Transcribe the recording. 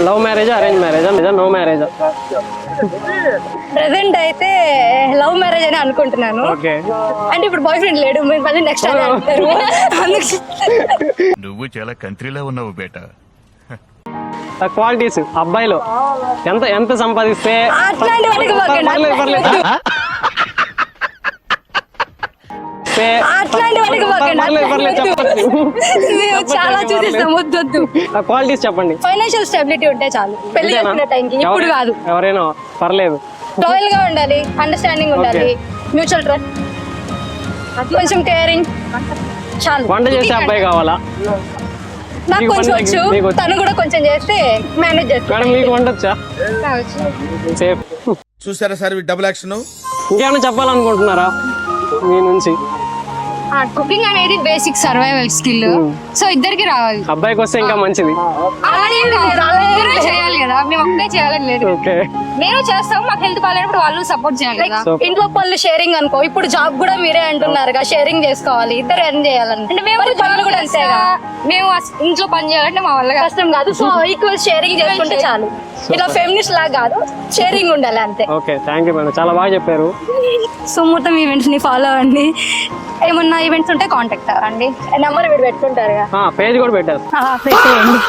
Love మ్యారేజా arrange మ్యారేజా లేదా నో మ్యారేజా? ప్రెసెంట్ అయితే లవ్ మ్యారేజ్ అని అనుకుంటున్నాను. ఓకే. అంటే ఇప్పుడు బాయ్ ఫ్రెండ్ లేడు, మీరు మళ్ళీ నెక్స్ట్ అదే అంటారు. నువ్వు చాలా కంట్రీలో ఉన్నావు బేటా. క్వాలిటీస్ అబ్బాయిలో ఎంత ఎంత సంపాదిస్తే అట్లాంటి వాటికి పోకండి. అట్లాంటి వాటికి పోకండి. మేము చాలా చూసేస్తాం, వద్దొద్దు. క్వాలిటీస్ చెప్పండి. ఫైనాన్షియల్ స్టెబిలిటీ ఉంటే చాలు, పెళ్లి చేసుకునే టైంకి. ఇప్పుడు కాదు, ఎవరైనా పర్లేదు. లాయల్ గా ఉండాలి, అండర్స్టాండింగ్ ఉండాలి, మ్యూచువల్ ట్రస్ట్, కొంచెం కేరింగ్ చాలు. వంట చేసే అబ్బాయి కావాలా? నాకు కొంచెం వచ్చు, తను కూడా కొంచెం చేస్తే మేనేజ్ చేస్తాను. మేడం మీకు వంట వచ్చా? సేఫ్. చూసారా సార్ డబుల్ యాక్షన్. ఇంకేమైనా చెప్పాలనుకుంటున్నారా మీ నుంచి? కుకింగ్ అనేది బేసిక్ సర్వైవల్ స్కిల్, సో ఇద్దరికి రావాలి. అబ్బాయికి వస్తే ఇంకా మంచిది. ఇద్దరు చేయాలి కదా, మేము ఒక్కటే చేయాలని లేదు. ఓకే. నేను చేస్తాము, మాకు హెల్త్ బాగాలేనప్పుడు వాళ్ళు సపోర్ట్ చేయాలి కదా. ఇంట్లో పనులు షేరింగ్ అనుకో, ఇప్పుడు జాబ్ కూడా మీరే అంటున్నారుగా, షేరింగ్ చేసుకోవాలి, ఇద్దరు ఎర్న్ చేయాలని. అంటే మేము పనులు కూడా అంతేగా, మేము ఇంట్లో పని చేయాలంటే మా వల్ల కష్టం కాదు. సో ఈక్వల్ షేరింగ్ చేసుకుంటే చాలు. ఇలా ఫెమినిస్ట్ లాగా కాదు, షేరింగ్ ఉండాలి అంతే. ఓకే, థ్యాంక్ యూ మేడం, చాలా బాగా చెప్పారు. సుమూర్తం ఈవెంట్స్ ని ఫాలో అవ్వండి, ఏమన్నా ఈవెంట్స్ ఉంటే కాంటాక్ట్ అవ్వండి. నెంబర్ మీరు పెట్టుకుంటారుగా, పేజ్ కూడా పెట్టారు. పెట్టేయండి.